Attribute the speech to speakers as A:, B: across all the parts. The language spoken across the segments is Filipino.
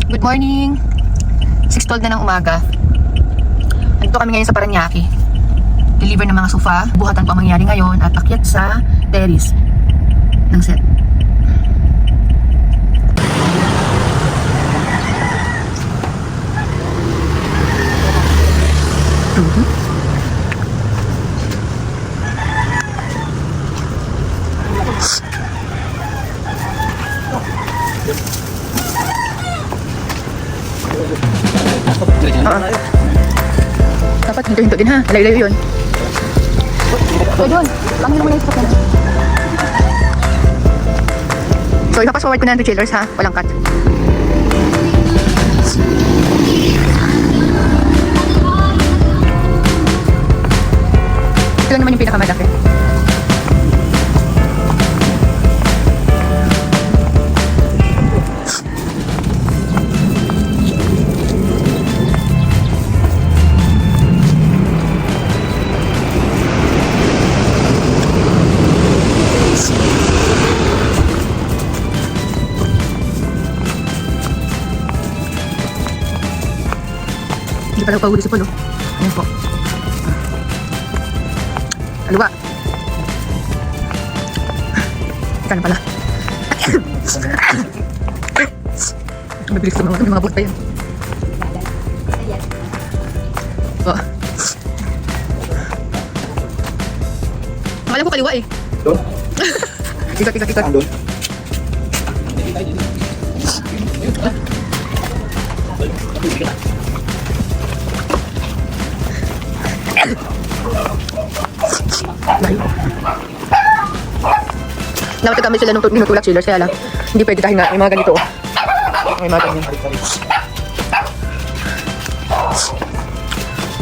A: Good morning! 6:12 na ng umaga. Andito kami ngayon sa Paranaque. Deliver ng mga sofa. Buhatan pa mangyari ngayon at akyat sa terrace ng set. Dapat hinto-hinto din ha. Layo-layo yun. So yun. Langin naman yung spot na. So ipapas-forward ko na to chillers ha. Walang cut. Ito lang naman yung pinakamalaki. Hindi pala pahuli si Polo. Ayan po. Aluwa. Ika na pala. Mabilis ko mga buhat pa yan. Oh. Akala ko kaliwa eh.
B: Doon?
A: Ikot.
B: Doon?
A: Dapat gamit sila nung tinutulak chillers kaya lang hindi pwede dahil nga may mga ganito oh. May mga ganyan.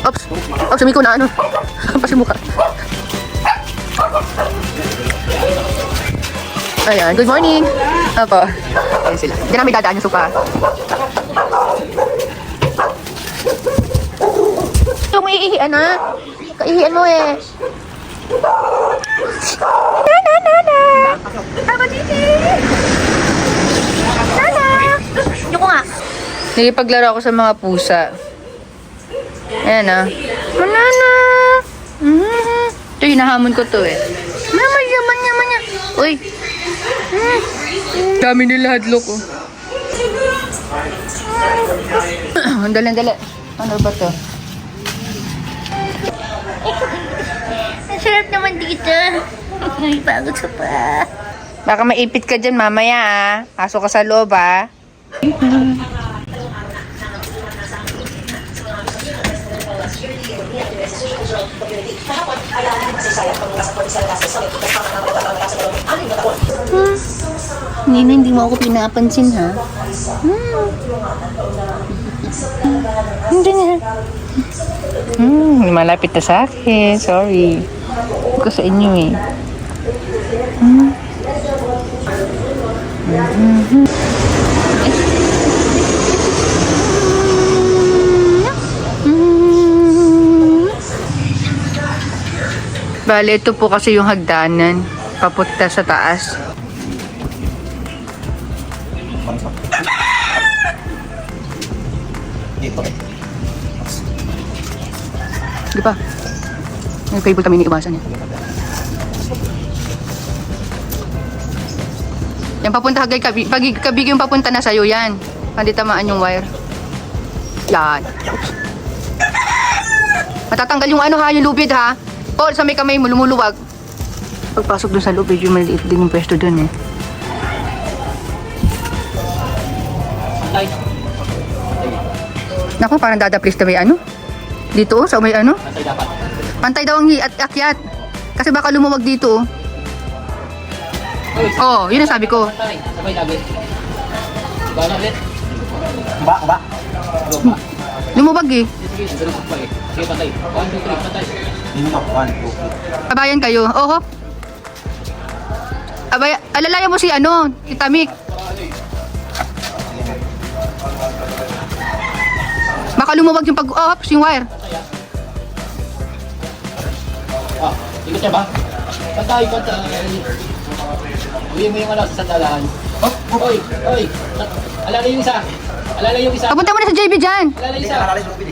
A: Oops, sumiko na ano. Pasimukha. Ayan, good morning. Apo. Ayan sila. Diyan namin dadaan yung sofa. Yung may ihian na. Kaihian mo eh. Nana! Tama dito! Nana! Yung ko nga.
C: Nilipaglaro ako sa mga pusa. Ayan ah. Nana! Ito, hinahamon ko to eh. Yaman. Uy! Dami nila hadlok oh. Ang dali. Ano ba to?
D: Ang sarap naman dito. Ay, pagod ka pa.
C: Baka maipit ka dyan mamaya ah. Pasok ka sa loob ah.
D: Nina, hindi mo ako pinapansin ha?
C: Hindi nga. Malapit na sa akin. Sorry. Hindi ko sa inyo eh. Bale, ito po kasi yung hagdanan. Papunta sa taas.
B: Dito.
A: Di ba? May favorite kami iniiwasan yan. Yan papunta kagay kabig yung papunta na sa'yo yan. Hindi tamaan yung wire. Yan. Matatanggal yung ano ha, yung lubid ha. Paul, sa may kamay mo, lumuluwag. Pagpasok dun sa loob, medyo maliit din yung pwesto dun eh. Naku, parang dadaplis na may ano. Dito oh, sa may ano. Pantay daw ang akyat. Kasi baka lumuwag dito oh. Oh, yun ang sabi ko.
E: Sabay lagi. Ba na ulit.
B: Ba.
A: Lumuwag eh.
E: Sige, ganun pa eh. Sige, patay. 1, 2, 3, patay.
B: Hindi mo 1, 2, 3.
A: Kabayan kayo. Oho. Abay, alalayan mo si ano, si Tamik. Baka lumuwag yung pag-off, yung wire.
E: Ah, ikot siya ba? Patay. Uwi mo yung ano sa sandalan. Oh, oy. Alala yung isa. Alalay yung isa.
A: Papunta mo na sa JB dyan.
E: Alalay isa.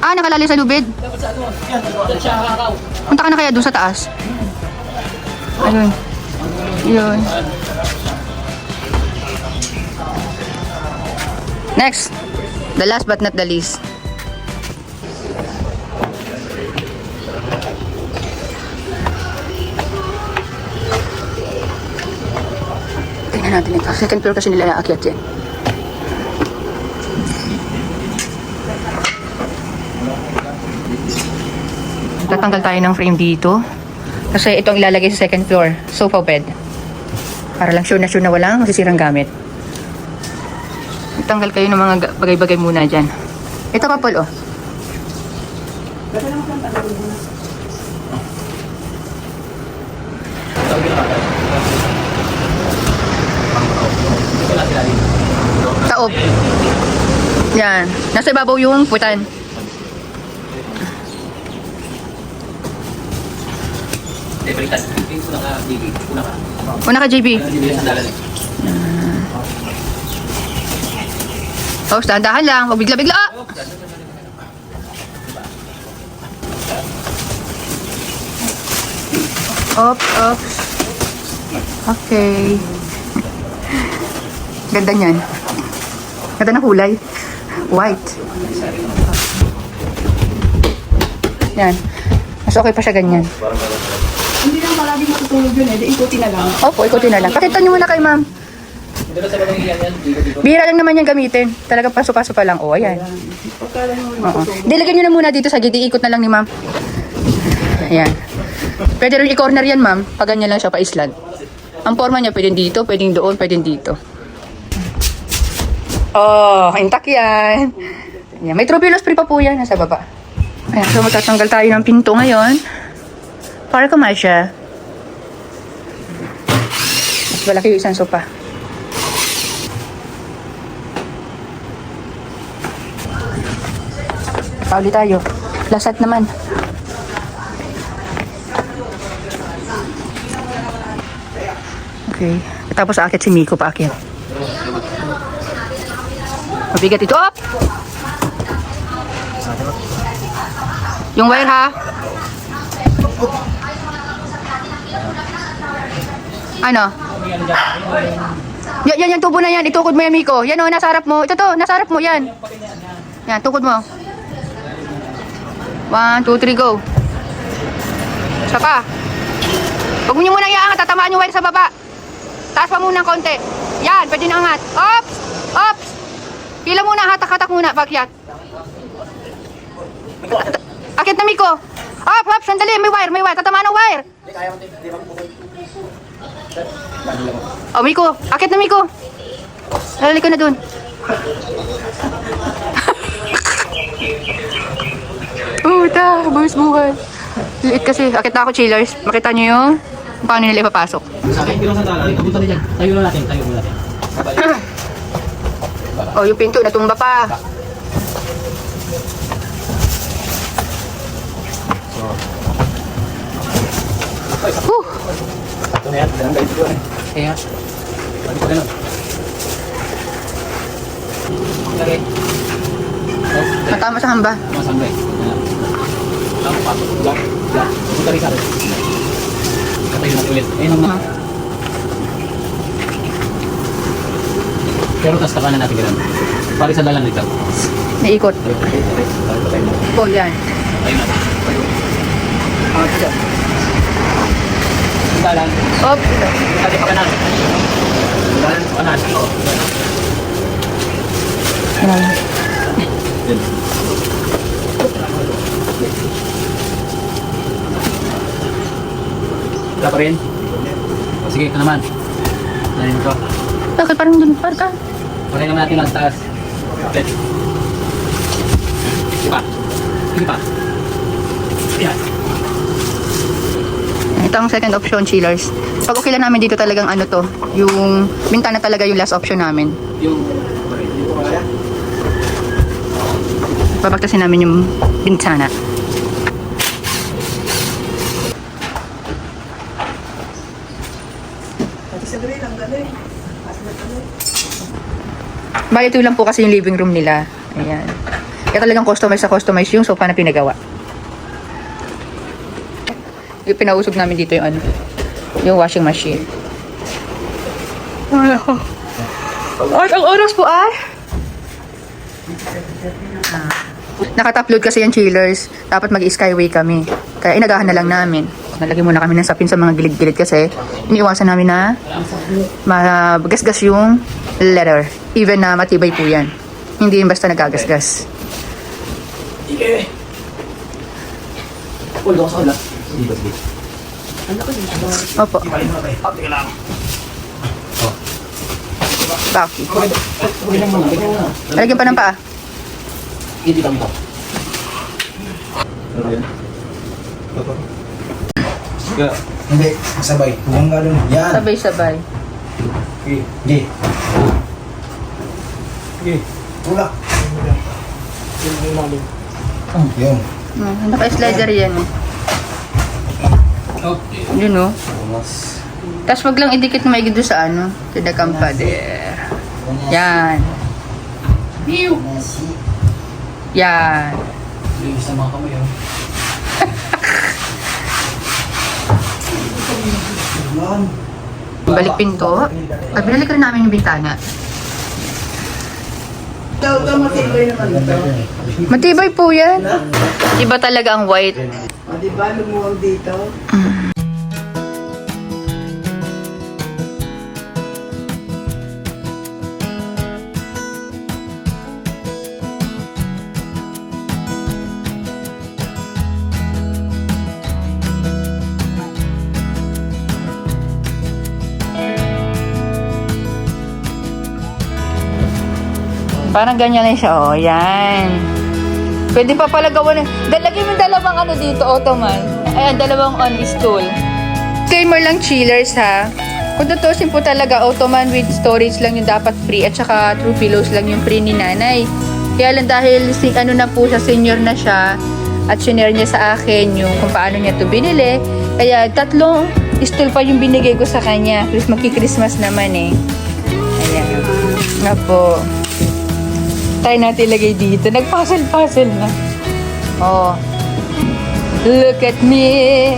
A: Ah, nakalali sa lubid.
E: Dapat sa ano? Dapat siya kakaw.
A: Punta ka na kaya doon sa taas. Ayun. Yun. Next. The last but not the least. Tingnan natin ito. Second floor kasi nila aakyat yan. Tatanggal tayo ng frame dito. Kasi itong ilalagay sa second floor. Sofa bed. Para lang sure na walang masisirang gamit. Tanggal kayo ng mga bagay-bagay muna dyan. Ito pa, Paul, oh. Taob. Yan. Nasa ibabaw yung putan.
E: Eh, baliktad. Una ka, JB. Una ka.
A: Una ka, JB.
E: Hindi sa dalan eh.
A: Oh, dahan lang. Huwag bigla-bigla. Ah! Up. Okay. Ganda niyan. Ganda ng kulay. White. Yan. Mas okay pa siya ganyan.
F: Hindi lang palagi matutulog yun eh. Ikutin na lang.
A: Opo, ikutin na lang. Pakita niyo muna kay ma'am.
E: Dito sa bagay yan. Dito.
A: Bihira lang naman yan gamitin. Talagang paso-paso pa lang. O, ayan.
F: Pagkala mo
A: Oo. Dilagyan nyo na muna dito sa gidi. Ikot na lang ni ma'am. Ayan. Pwede rin i-corner yan, ma'am. Pag ganyan lang siya pa-island. Ang forma niya, pwedeng dito, pwedeng doon, pwedeng dito. Oh, intact yan. Ayan. May tropilos free pa po yan. Nasa baba. Ayan. So, matatanggal tayo ng pinto ngayon. Para kumasya. Mas malaki yung isang sopa. Pauli tayo. Lasat naman. Okay. Tapos aakit si Miko paakyat. Mabigat ito. Up! Yung wire ha. Ano? Yan tubo na yan. Itukod mo yan, Miko. Yan o, nasa harap mo. Ito to, nasa harap mo. Yan. Yan, tukod mo. 1, 2, 3, go. Isa pa. Huwag mo nyo munang iangat. Tatamaan yung wire sa baba. Taas pa muna ng konti. Yan, pwede na angat. Ops! Ops! Pila muna, hatak-hatak muna. Pakyat. Akit na, Miko. Op, sandali. May wire. Tatamaan ng wire. Oh, Miko. Akit na, Miko. Lalali ka na dun. Puta, buhay. Liit kasi. Akit na ako, chillers. Makita nyo yung paano nila ipapasok.
E: Sa akin, sa dalan. Pupunta rin dyan. Tayo na natin.
A: Oh, yung pinto natumba pa.
E: Ito na yan. Kaya. Balik ko ganun. Lagay.
A: Natama sa hamba.
E: Masambay. Tapos pasok. Diyan. Pupunta rin sa akin. Katayo natin ulit. Ayun ang mga. Pero tas takanan natin ganun. Pari sa dalan dito.
A: Naikot. Oh, yan.
E: Ayun natin. Dalan.
A: Op.
E: Tadi pa kanan. Dalan kanan. Oo. Wala pa rin? Sige, ito naman. Lalim ko.
A: Bakit parang dun? Parang
E: Pagay naman natin lang sa taas. Okay. Sige pa. Sige pa. Yan.
A: ito ang second option, chillers. Pag okay lang namin dito talagang ano to, yung bintana talaga yung last option namin.
E: Yung...
A: Babagtasin namin yung bintana. Bali, ito lang po kasi yung living room nila. Ayan. Kaya talagang customize yung sofa na pinagawa. Yung pinausog namin dito yung ano, yung washing machine. Ay, ako. At ang oras po ay nakata-upload kasi yung chillers. Dapat mag-skyway kami. Kaya inagahan na lang namin. Nalagay muna kami ng sapin sa mga gilid-gilid kasi iniiwasan namin na magasgas yung leather. Even na matibay po yan. Hindi yung basta nagagasgas.
E: Sige. Ulo ako sa ulo. Dito, dito.
A: Opo.
E: Teka lang.
A: Baki.
E: Okay lang muna.
A: Lagyan pa ng paa.
E: Hindi kami to.
B: Ano yan? Kaya, hindi, sabay. Huwag nga dun. Yan.
A: Sabay-sabay.
B: Okay. Hindi. Okay. Tulak. Yun.
A: Naka-slider yan eh.
E: Okay.
A: Yun oh. Tapos wag lang idikit na maigid doon sa ano. To the camper. Yan. Yan.
E: Linis sa mga kamay. Oh.
A: Balik pinto. At binalik rin namin yung bintana. Matibay po yan. Iba talaga ang white.
F: Di ba, lumuwag dito?
A: Parang ganyan na siya, oh. Yan. Pwede pa pala gawa ng... Lagyan mo dalawang ano dito, Ottoman. Ayan, dalawang on stool. Disclaimer lang, chillers, ha. Kung tutusin po talaga, Ottoman with storage lang yung dapat free. At saka true pillows lang yung free ni nanay. Kaya lang dahil ano na po siya, senior na siya. At sinare niya sa akin yung kung paano niya to binili. Kaya 3 stool pa yung binigay ko sa kanya. Please, magki-Christmas naman eh. Ayan. Nga po. Tayo natin ilagay dito. Nag-puzzle-puzzle na. Oh. Look at me.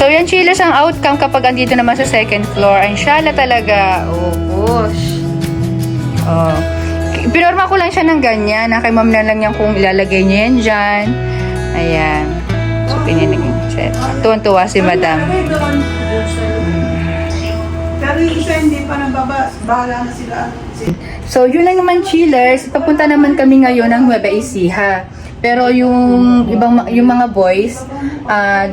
A: So, yan chillers ang outcome kapag andito naman sa second floor. Ang shala talaga. Oh, gosh. Oh. Pinorma ko lang siya ng ganyan. Na kay ma'am na lang yan kung ilalagay niya yan dyan. Ayan. So, pinilagay set. Tuwan-tuwa si madam.
F: Pero yung isa hindi pa bahala na sila.
A: So, yun lang naman chillers. Papunta naman kami ngayon ng Nueva Ecija. Pero yung mga boys,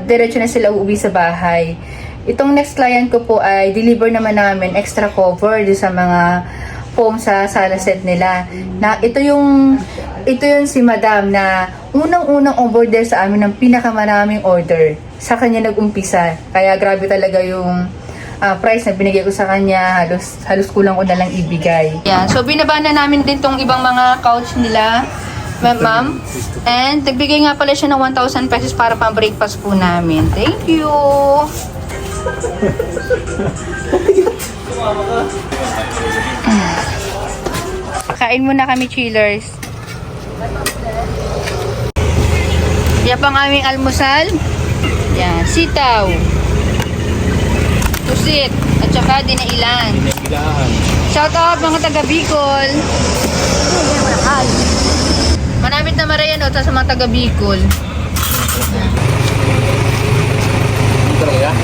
A: diretso na sila uuwi sa bahay. Itong next client ko po ay deliver naman namin extra cover sa mga foam sa sala set nila. Na ito yung si Madam na unang-unang order sa amin ng pinakamaraming order. Sa kanya nag-umpisa. Kaya grabe talaga yung price na binigay ko sa kanya. Halos kulang ko na lang ibigay. Yeah, so binaba na namin din tong ibang mga couch nila. Ma'am. And nagbigay nga pala siya ng 1,000 pesos para pang-breakfast po namin. Thank you! Kain muna kami, chillers. Yan pang aming almusal. Yan, sitaw. Pusit. At saka dinailan. Shout out mga taga Bicol. Manamit na Mariano sa mga taga Bicol.
E: Ito lang ya?